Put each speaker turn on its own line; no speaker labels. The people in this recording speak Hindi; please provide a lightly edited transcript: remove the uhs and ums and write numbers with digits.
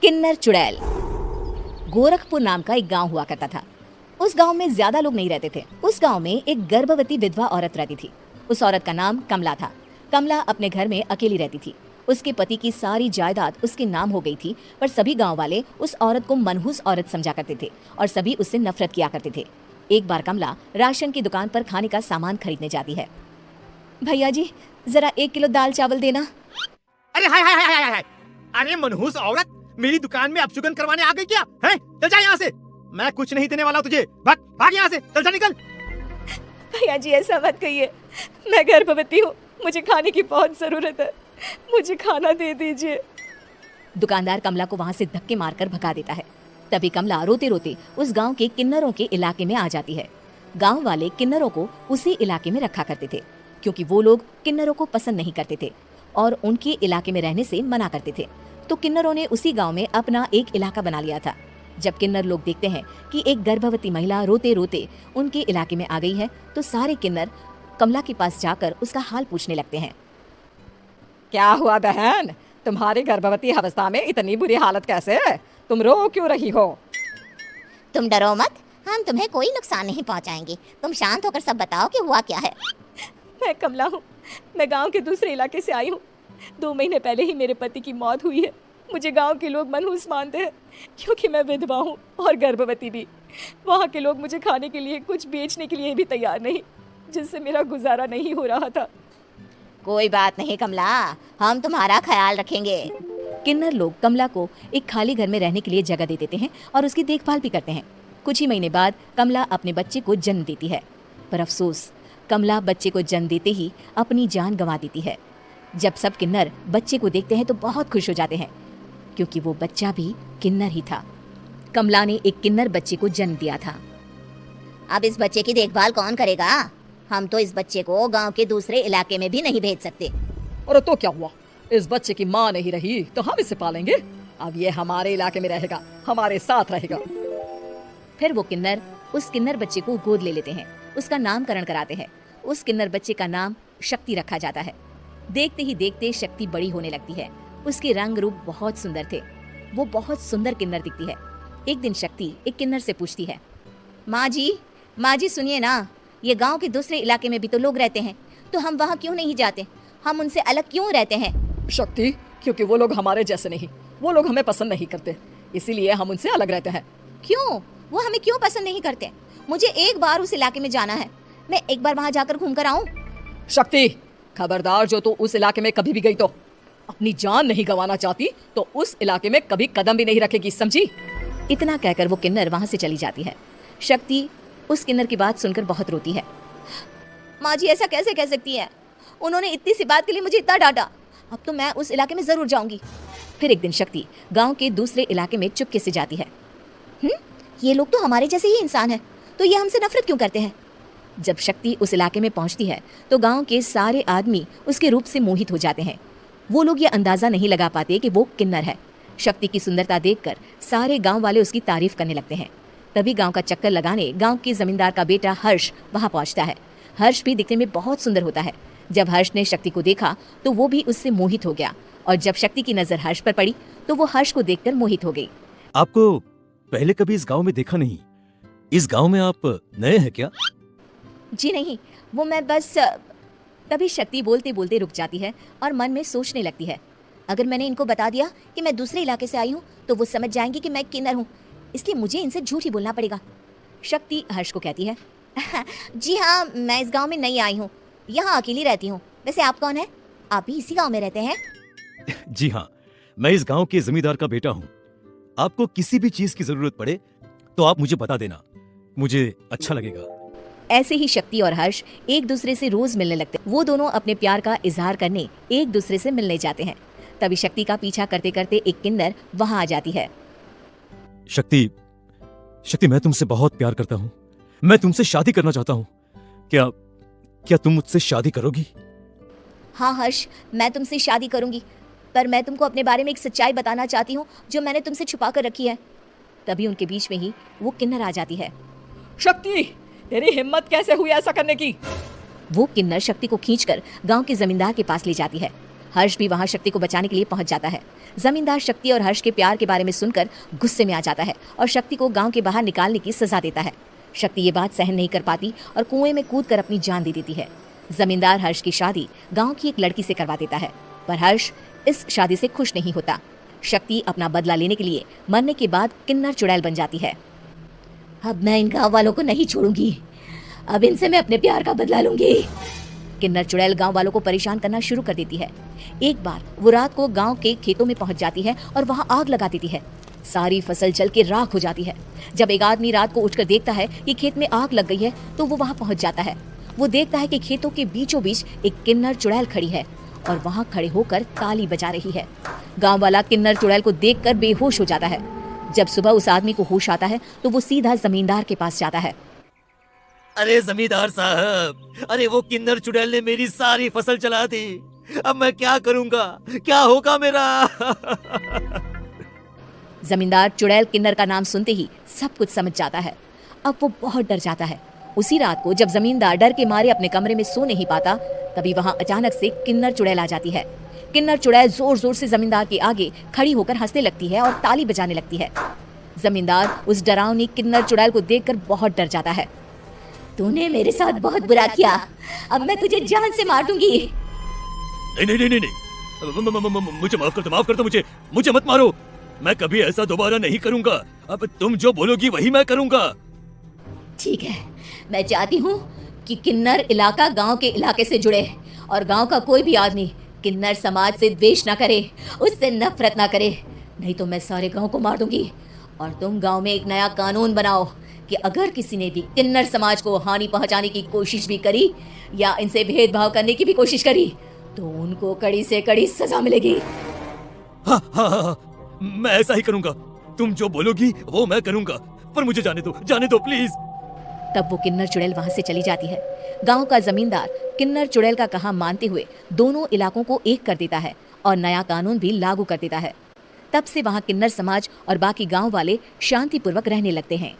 किन्नर चुड़ैल। गोरखपुर नाम का एक गांव हुआ करता था। उस गांव में ज्यादा लोग नहीं रहते थे। उस गांव में एक गर्भवती विधवा औरत रहती थी। उस औरत का नाम कमला था। कमला अपने घर में अकेली रहती थी। उसके पति की सारी जायदाद उसके नाम हो गई थी, पर सभी गांव वाले उस औरत को मनहूस औरत समझा करते थे और सभी उससे नफरत किया करते थे। एक बार कमला राशन की दुकान पर खाने का सामान खरीदने जाती है। भैया जी, जरा 1 किलो दाल चावल देना।
अरे हाय हाय हाय हाय हाय, अरे मनहूस औरत, मेरी दुकान में अपशुगन करवाने आ गई क्या? हैं? चल जा यहाँ से, मैं कुछ नहीं देने वाला तुझे। भाग भाग यहाँ से, चल जा निकल।
भैया जी ऐसा मत कहिए, मैं गर्भवती हूँ, मुझे खाने की बहुत जरूरत है, मुझे खाना दे दीजिए।
दुकानदार कमला को वहाँ से धक्के मारकर भगा देता है। तभी कमला रोते रोते उस गांव के किन्नरों के इलाके में आ जाती है। गांव वाले किन्नरों को उसी इलाके में रखा करते थे, क्योंकि वो लोग किन्नरों को पसंद नहीं करते थे और उनके इलाके में रहने से मना करते थे। तो किन्नरों ने उसी गांव में अपना एक इलाका बना लिया था। जब किन्नर लोग देखते हैं कि एक गर्भवती महिला रोते रोते उनके इलाके में आ गई है, तो सारे किन्नर कमला के पास जाकर उसका हाल पूछने लगते हैं।
क्या हुआ बहन, तुम्हारी गर्भवती अवस्था में इतनी बुरी हालत कैसे? तुम रो क्यों रही हो?
तुम डरो मत, हम तुम्हें कोई नुकसान नहीं पहुंचाएंगे। तुम शांत होकर सब बताओ कि हुआ क्या है।
मैं कमला हूँ, मैं गांव के दूसरे इलाके से आई हूँ। 2 महीने पहले ही मेरे पति की मौत हुई है। मुझे गांव के लोग मनहूस मानते हैं, क्योंकि मैं विधवा हूँ और गर्भवती भी। वहाँ के लोग मुझे खाने के लिए कुछ बेचने के लिए भी तैयार नहीं, जिससे मेरा गुजारा नहीं हो रहा था।
कोई बात नहीं कमला, हम तुम्हारा ख्याल रखेंगे।
किन्नर लोग कमला को एक खाली घर में रहने के लिए जगह दे देते हैं और उसकी देखभाल भी करते हैं। कुछ ही महीने बाद कमला अपने बच्चे को जन्म देती है, पर अफसोस, कमला बच्चे को जन्म देते ही अपनी जान गंवा देती है। जब सब किन्नर बच्चे को देखते हैं तो बहुत खुश हो जाते हैं, क्योंकि वो बच्चा भी किन्नर ही था। कमला ने एक किन्नर बच्चे को जन्म दिया था।
अब इस बच्चे की देखभाल कौन करेगा? हम तो इस बच्चे को गांव के दूसरे इलाके में भी नहीं भेज सकते।
और तो क्या हुआ, इस बच्चे की माँ नहीं रही तो हम इसे पालेंगे। अब ये हमारे इलाके में रहेगा, हमारे साथ रहेगा।
फिर वो किन्नर उस किन्नर बच्चे को गोद ले लेते हैं, उसका नामकरण कराते हैं। उस किन्नर बच्चे का नाम शक्ति रखा जाता है। देखते ही देखते शक्ति बड़ी होने लगती है। उसके रंग रूप बहुत सुंदर थे। वो बहुत सुंदर किन्नर दिखती है। एक दिन शक्ति एक किन्नर से पूछती है,
माँ जी सुनिए ना, ये गांव के दूसरे इलाके में भी तो लोग रहते हैं, तो हम वहाँ क्यों नहीं जाते? हम उनसे अलग क्यों रहते हैं?
शक्ति, क्योंकि वो लोग हमारे जैसे नहीं, वो लोग हमें पसंद नहीं करते, इसीलिए हम उनसे अलग रहते हैं।
क्यों? वो हमें क्यों पसंद नहीं करते? मुझे एक बार उस इलाके में जाना है, मैं एक बार वहाँ जाकर घूम कर आऊँ।
शक्ति, खबरदार, जो तू उस इलाके में कभी भी गई तो अपनी जान नहीं गंवाना चाहती तो उस इलाके में कभी कदम भी नहीं रखेगी, समझी?
इतना कहकर वो किन्नर वहाँ से चली जाती है। शक्ति उस किन्नर की बात सुनकर बहुत रोती है।
माँ जी ऐसा कैसे कह सकती है? उन्होंने इतनी सी बात के लिए मुझे इतना डांटा। अब तो मैं उस इलाके में जरूर जाऊंगी।
फिर एक दिन शक्ति गांव के दूसरे इलाके में चुपके से जाती है।
ये लोग तो हमारे जैसे ही इंसान हैं, तो ये हमसे नफरत क्यों करते हैं?
जब शक्ति उस इलाके में पहुंचती है तो गांव के सारे आदमी उसके रूप से मोहित हो जाते हैं। वो लोग ये अंदाजा नहीं लगा पाते कि वो किन्नर है। शक्ति की सुंदरता देखकर सारे गांव वाले उसकी तारीफ करने लगते हैं। तभी गांव का चक्कर लगाने गांव के जमींदार का बेटा हर्ष वहां पहुंचता है। हर्ष भी दिखने में बहुत सुंदर होता है। जब हर्ष ने शक्ति को देखा तो वो भी उससे मोहित हो गया, और जब शक्ति की नजर हर्ष पर पड़ी तो वो हर्ष को देखकर मोहित हो गई।
आपको पहले कभी इस गांव में देखा नहीं। इस गांव में आप नए हैं क्या?
जी नहीं, वो मैं बस। तभी शक्ति बोलते बोलते रुक जाती है और मन में सोचने लगती है,
अगर मैंने इनको बता दिया कि मैं दूसरे इलाके से आई हूँ तो वो समझ जाएंगे कि मैं किन्नर हूँ, इसलिए मुझे इनसे झूठ ही बोलना पड़ेगा।
शक्ति हर्ष को कहती है,
जी हाँ, मैं इस गांव में नई आई हूँ, यहाँ अकेली रहती हूँ। वैसे आप कौन है? आप भी इसी गांव में रहते हैं?
जी हाँ, मैं इस गांव के जमींदार का बेटा हूँ। आपको किसी भी चीज की जरूरत पड़े तो आप मुझे बता देना, मुझे अच्छा लगेगा।
ऐसे ही शक्ति और हर्ष एक दूसरे से रोज मिलने लगते। वो दोनों अपने प्यार का इजहार करने एक दूसरे से मिलने जाते हैं। तभी शक्ति का पीछा करते करते एक किन्नर वहां आ जाती है।
शक्ति, मैं तुमसे बहुत प्यार करता हूँ। मैं तुमसे शादी करना चाहता हूँ। क्या तुम मुझसे शादी करोगी?
हाँ हर्ष, मैं तुमसे शादी करूंगी, पर मैं तुमको अपने बारे में एक सच्चाई बताना चाहती हूँ जो मैंने तुमसे छुपा कर रखी है।
तभी उनके बीच में ही वो किन्नर आ जाती है।
शक्ति, तेरी हिम्मत कैसे हुई ऐसा करने की?
वो किन्नर शक्ति को खींचकर गांव के जमींदार के पास ले जाती है। हर्ष भी वहां शक्ति को बचाने के लिए पहुंच जाता है। जमींदार शक्ति और हर्ष के प्यार के बारे में सुनकर गुस्से में आ जाता है और शक्ति को गांव के बाहर निकालने की सजा देता है। शक्ति ये बात सहन नहीं कर पाती और कुएं में कूदकर अपनी जान दे देती है। जमींदार हर्ष की शादी गांव की एक लड़की से करवा देता है, पर हर्ष इस शादी से खुश नहीं होता। शक्ति अपना बदला लेने के लिए मरने के बाद किन्नर चुड़ैल बन जाती है।
अब मैं इन गाँव वालों को नहीं छोड़ूंगी, अब इनसे मैं अपने प्यार का बदला लूंगी।
किन्नर चुड़ैल गांव वालों को परेशान करना शुरू कर देती है। एक बार वो रात को गांव के खेतों में पहुंच जाती है और वहां आग लगा देती है। सारी फसल जल के राख हो जाती है। जब एक आदमी रात को उठकर देखता है कि खेत में आग लग गई है तो वो वहां पहुंच जाता है। वो देखता है कि खेतों के बीचों बीच एक किन्नर चुड़ैल खड़ी है और वहां खड़े होकर ताली बजा रही है। गांव वाला किन्नर चुड़ैल को देखकर बेहोश हो जाता है। जब सुबह उस आदमी को होश आता है तो वो सीधा जमींदार के पास जाता है।
अरे जमींदार साहब, अरे वो किन्नर चुड़ैल ने मेरी सारी फसल जला दी। अब मैं क्या करूंगा, क्या होगा मेरा?
जमींदार चुड़ैल किन्नर का नाम सुनते ही सब कुछ समझ जाता है। अब वो बहुत डर जाता है। उसी रात को जब जमींदार डर के मारे अपने कमरे में सो नहीं पाता, तभी वहां अचानक से किन्नर चुड़ैल आ जाती है। किन्नर चुड़ैल जोर जोर से जमींदार के आगे खड़ी होकर हंसने लगती है और ताली बजाने लगती है। जमींदार उस डरावनी किन्नर चुड़ैल को देखकर बहुत डर जाता है।
तूने मेरे साथ बहुत बुरा किया, अब मैं तुझे जान से मार दूंगी।
नहीं नहीं नहीं नहीं, मुझे माफ कर दो, मुझे मत मारो। मैं कभी ऐसा दोबारा नहीं करूंगा। अब तुम जो बोलोगी वही मैं करूंगा।
ठीक है, मैं चाहती हूँ कि किन्नर इलाका गांव के इलाके से जुड़े और गांव का कोई भी आदमी किन्नर समाज से द्वेष ना करे, उससे नफरत ना करे, नहीं तो मैं सारे गांव को मार दूंगी। और तुम गांव में एक नया कानून बनाओ कि अगर किसी ने भी किन्नर समाज को हानि पहुंचाने की कोशिश भी करी या इनसे भेदभाव करने की भी कोशिश करी तो उनको कड़ी से कड़ी सजा मिलेगी।
हाँ, मैं ऐसा ही करूंगा। तुम जो बोलोगी वो मैं करूंगा, पर मुझे जाने दो प्लीज।
तब वो किन्नर चुड़ैल वहां से चली जाती है। गांव का जमींदार किन्नर चुड़ैल का कहा मानते हुए दोनों इलाकों को एक कर देता है और नया कानून भी लागू कर देता है। तब से वहां किन्नर समाज और बाकी गांव वाले शांतिपूर्वक रहने लगते हैं।